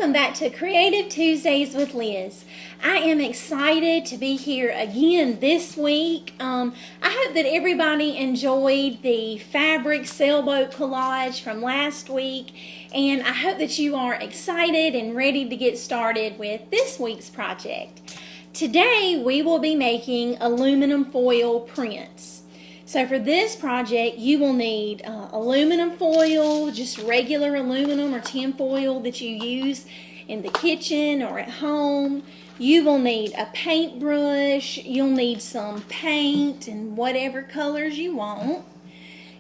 welcome back to Creative Tuesdays with Liz. I am excited to be here again this week. I hope that everybody enjoyed the fabric sailboat collage from last week, and I hope that you are excited and ready to get started with this week's project. Today we will be making aluminum foil prints. So for this project, you will need aluminum foil, just regular aluminum or tin foil that you use in the kitchen or at home. You will need a paintbrush. You'll need some paint in whatever colors you want.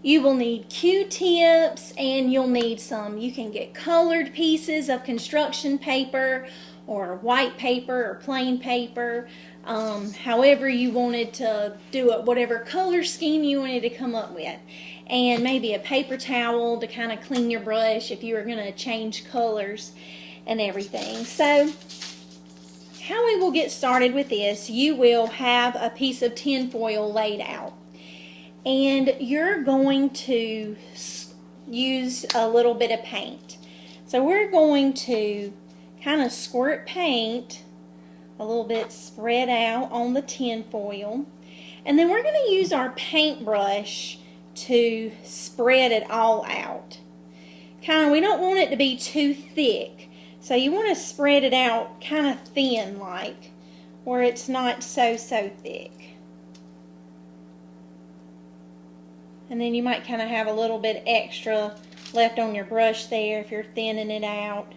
You will need Q-tips, and you'll need some, you can get colored pieces of construction paper or white paper or plain paper. However you wanted to do it, whatever color scheme you wanted to come up with. And maybe a paper towel to kind of clean your brush if you were going to change colors and everything. So how we will get started with this, you will have a piece of tin foil laid out. And you're going to use a little bit of paint. So we're going to kind of squirt paint a little bit spread out on the tin foil, and then we're going to use our paintbrush to spread it all out. We don't want it to be too thick, so you want to spread it out kind of thin, like where it's not so thick. And then you might kind of have a little bit extra left on your brush there if you're thinning it out.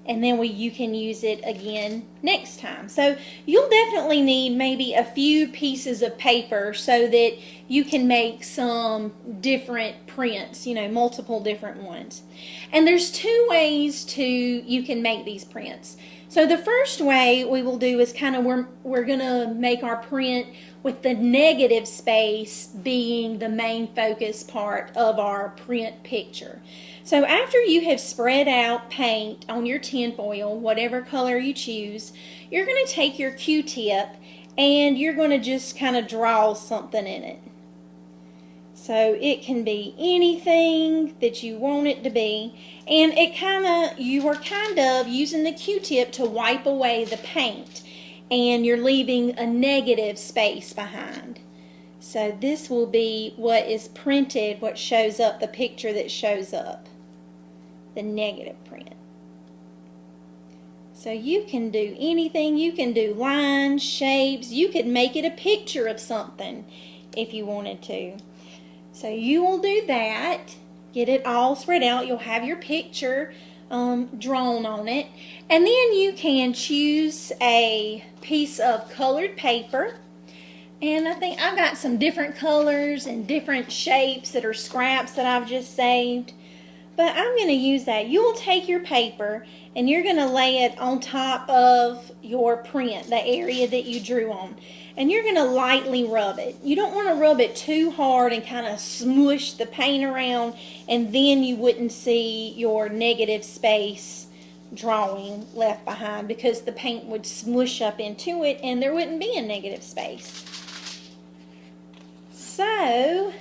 And then you can use it again next time. So you'll definitely need maybe a few pieces of paper so that you can make some different prints, multiple different ones. And there's two ways you can make these prints. So the first way we will do is we're gonna make our print with the negative space being the main focus part of our print picture. So after you have spread out paint on your tin foil, whatever color you choose, you're going to take your Q-tip and you're going to just kind of draw something in it. So it can be anything that you want it to be, and you are kind of using the Q-tip to wipe away the paint, and you're leaving a negative space behind. So this will be what is printed, what shows up, the picture that shows up, the negative print. So you can do anything. You can do lines, shapes. You could make it a picture of something if you wanted to. So you will do that. Get it all spread out. You'll have your picture drawn on it. And then you can choose a piece of colored paper. And I think I've got some different colors and different shapes that are scraps that I've just saved. But I'm going to use that. You will take your paper and you're going to lay it on top of your print, the area that you drew on. And you're going to lightly rub it. You don't want to rub it too hard and kind of smush the paint around, and then you wouldn't see your negative space drawing left behind, because the paint would smush up into it and there wouldn't be a negative space. So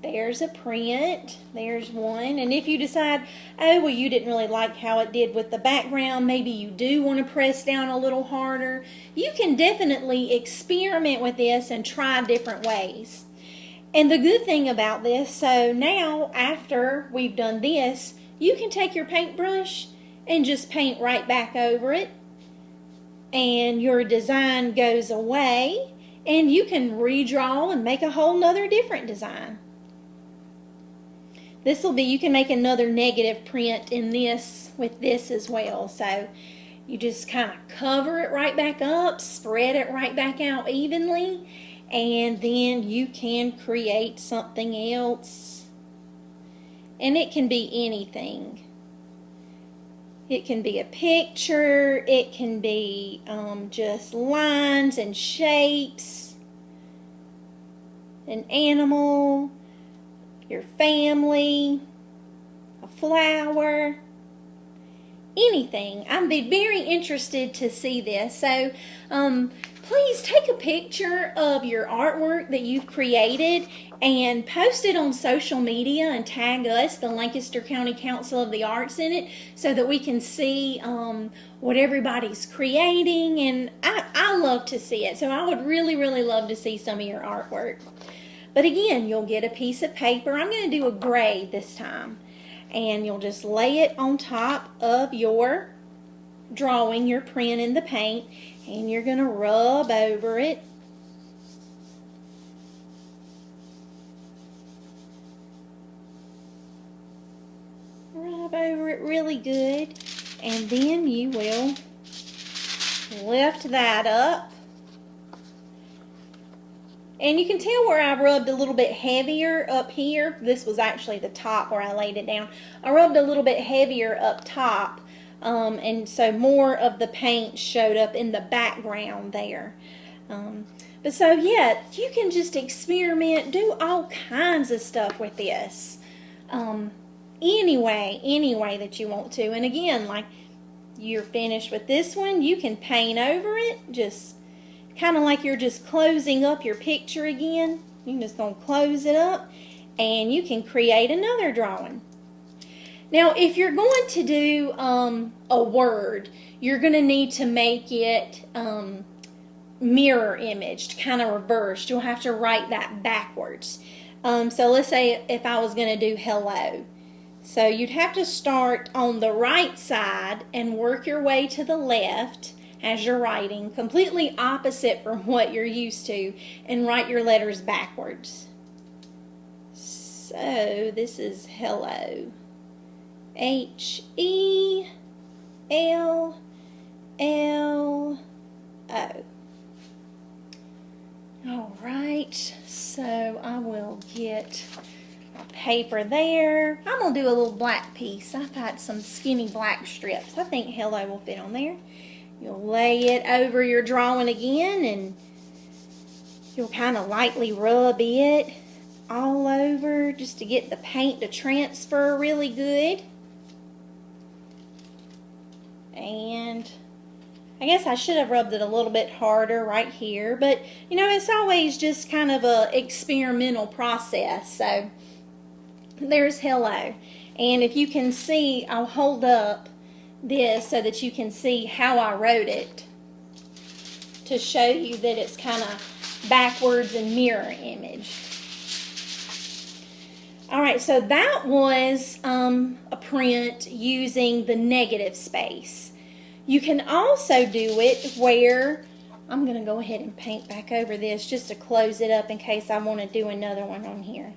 there's a print, there's one, and if you decide, oh, well, you didn't really like how it did with the background, maybe you do want to press down a little harder, you can definitely experiment with this and try different ways. And the good thing about this, so now after we've done this, you can take your paintbrush and just paint right back over it, and your design goes away, and you can redraw and make a whole nother different design. This will be, you can make another negative print in this with this as well. So you just kind of cover it right back up, spread it right back out evenly, and then you can create something else. And it can be anything. It can be a picture, it can be just lines and shapes, an animal, your family, a flower, anything. I'd be very interested to see this. So please take a picture of your artwork that you've created and post it on social media and tag us, the Lancaster County Council of the Arts, in it so that we can see what everybody's creating. And I love to see it, so I would really, really love to see some of your artwork. But again, you'll get a piece of paper. I'm going to do a gray this time. And you'll just lay it on top of your drawing, your print in the paint, and you're going to rub over it. Rub over it really good, and then you will lift that up. And you can tell where I rubbed a little bit heavier up here. This was actually the top where I laid it down. I rubbed a little bit heavier up top, and so more of the paint showed up in the background there. But so yeah, you can just experiment, do all kinds of stuff with this. Any way that you want to. And again, like you're finished with this one, you can paint over it, just kind of like you're just closing up your picture again. You're just going to close it up and you can create another drawing. Now, if you're going to do a word, you're going to need to make it mirror imaged, kind of reversed. You'll have to write that backwards. So let's say if I was going to do hello. So you'd have to start on the right side and work your way to the left as you're writing, completely opposite from what you're used to, and write your letters backwards. So this is hello. H-E-L-L-O. All right, so I will get my paper there. I'm going to do a little black piece. I've got some skinny black strips. I think hello will fit on there. You'll lay it over your drawing again, and you'll kind of lightly rub it all over just to get the paint to transfer really good. And I guess I should have rubbed it a little bit harder right here, but you know, it's always just kind of a experimental process. So there's hello. And if you can see, I'll hold up this so that you can see how I wrote it to show you that it's kind of backwards and mirror imaged. Alright, so that was a print using the negative space. You can also do it where, I'm going to go ahead and paint back over this just to close it up in case I want to do another one on here.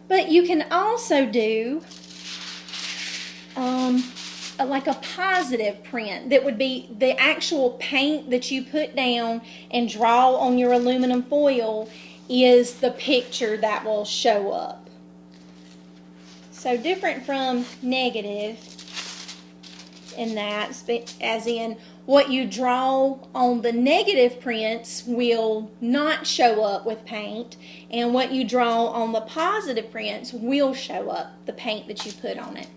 But you can also do like a positive print that would be the actual paint that you put down and draw on your aluminum foil is the picture that will show up. So different from negative in that, as in what you draw on the negative prints will not show up with paint, and what you draw on the positive prints will show up, the paint that you put on it.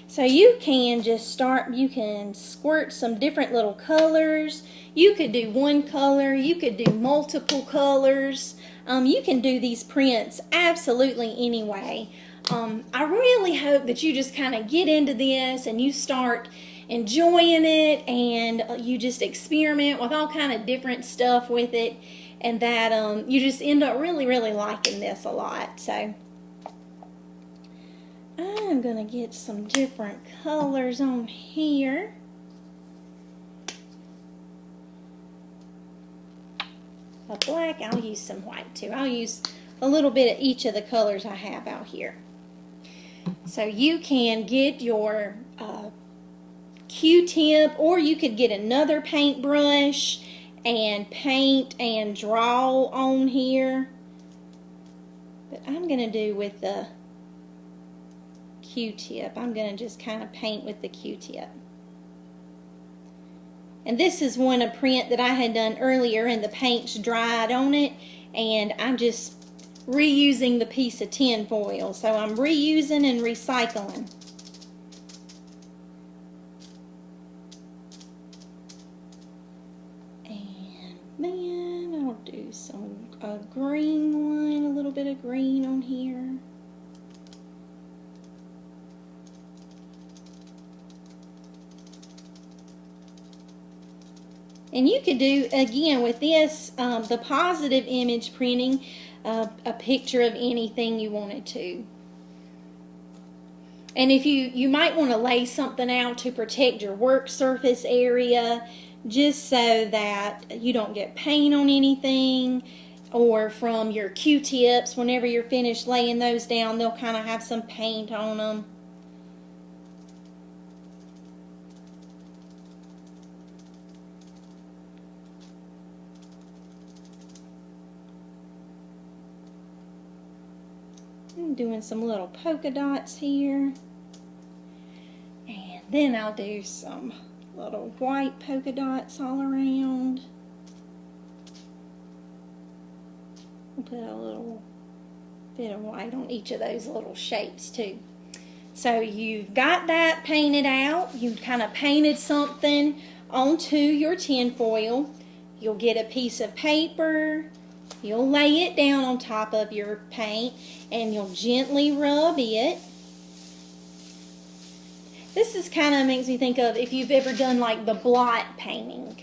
So you can just start, you can squirt some different little colors. You could do one color, you could do multiple colors. You can do these prints absolutely any way. I really hope that you just kind of get into this and you start enjoying it, and you just experiment with all kind of different stuff with it, and that you just end up really, really liking this a lot. So I'm going to get some different colors on here. A black, I'll use some white too. I'll use a little bit of each of the colors I have out here. So you can get your Q-tip, or you could get another paintbrush and paint and draw on here. But I'm going to do with the Q-tip. I'm going to just kind of paint with the Q-tip. And this is a print that I had done earlier, and the paint's dried on it, and I'm just reusing the piece of tin foil. So I'm reusing and recycling. then I'll do some green one, a little bit of green on here. And you could do, again, with this, the positive image printing, a picture of anything you wanted to. And if you might want to lay something out to protect your work surface area, just so that you don't get paint on anything, or from your Q-tips, whenever you're finished laying those down, they'll kind of have some paint on them. I'm doing some little polka dots here. And then I'll do some little white polka dots all around. I'll put a little bit of white on each of those little shapes too. So you've got that painted out. You've kind of painted something onto your tin foil. You'll get a piece of paper. You'll lay it down on top of your paint and you'll gently rub it. This is kind of makes me think of if you've ever done like the blot painting.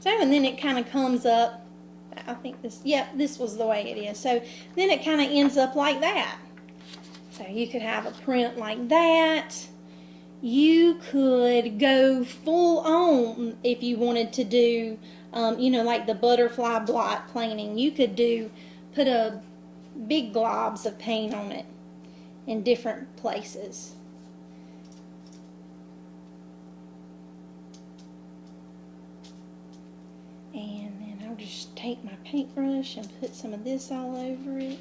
So, and then it kind of comes up, I think this, yep, this was the way it is. So then it kind of ends up like that. So you could have a print like that. You could go full on if you wanted to do, you know, like the butterfly blot painting. You could put a big globs of paint on it in different places. And then I'll just take my paintbrush and put some of this all over it.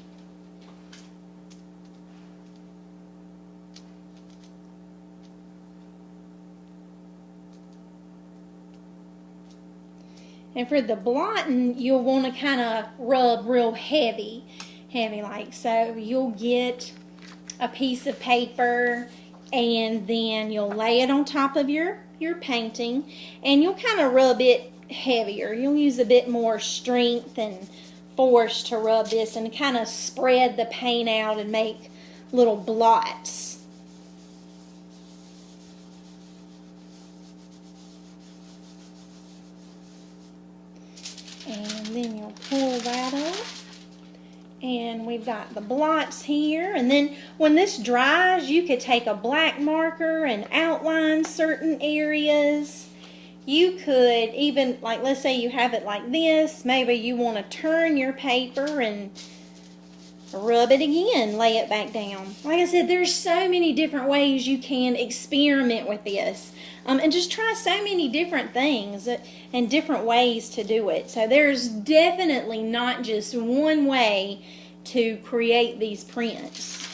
And for the blotting, you'll want to kind of rub real heavy like. So you'll get a piece of paper and then you'll lay it on top of your painting and you'll kind of rub it heavier. You'll use a bit more strength and force to rub this and kind of spread the paint out and make little blots. And then you'll pull that up. And we've got the blots here. And then when this dries, you could take a black marker and outline certain areas. You could even, like, let's say you have it like this. Maybe you want to turn your paper and rub it again, lay it back down. Like I said, there's so many different ways you can experiment with this. And just try so many different things and different ways to do it. So there's definitely not just one way to create these prints.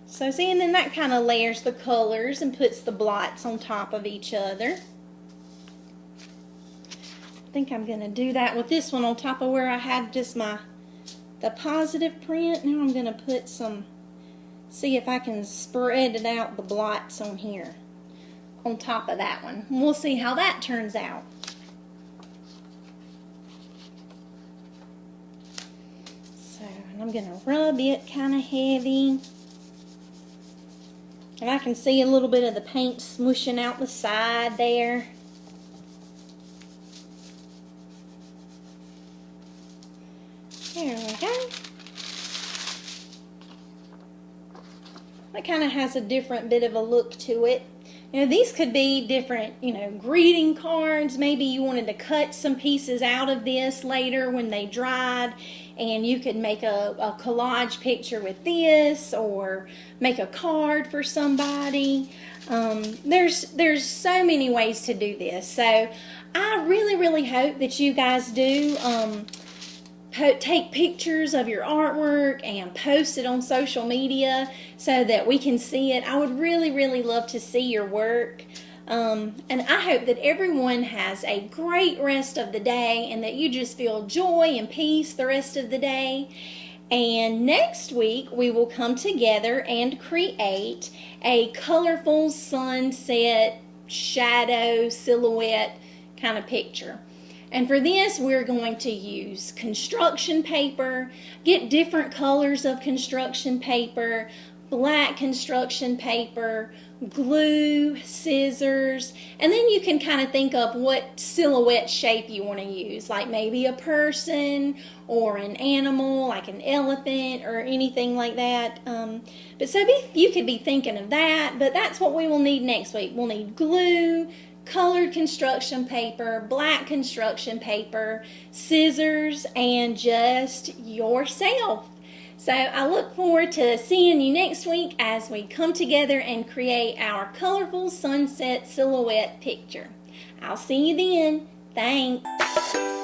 So see, and then that kind of layers the colors and puts the blots on top of each other. I think I'm going to do that with this one on top of where I had just the positive print. Now I'm going to put some, see if I can spread it out, the blots on here on top of that one. We'll see how that turns out. So, and I'm going to rub it kind of heavy. And I can see a little bit of the paint smooshing out the side there. There we go. That kind of has a different bit of a look to it. You know, these could be different, you know, greeting cards. Maybe you wanted to cut some pieces out of this later when they dried, and you could make a collage picture with this, or make a card for somebody. There's so many ways to do this. So I really hope that you guys do take pictures of your artwork and post it on social media so that we can see it. I would really love to see your work. And I hope that everyone has a great rest of the day and that you just feel joy and peace the rest of the day. And next week we will come together and create a colorful sunset shadow silhouette kind of picture. And for this, we're going to use construction paper, get different colors of construction paper, black construction paper, glue, scissors, and then you can kind of think of what silhouette shape you want to use, like maybe a person or an animal, like an elephant or anything like that. You could be thinking of that, but that's what we will need next week. We'll need glue, colored construction paper, black construction paper, scissors, and just yourself. So I look forward to seeing you next week as we come together and create our colorful sunset silhouette picture. I'll see you then. Thanks.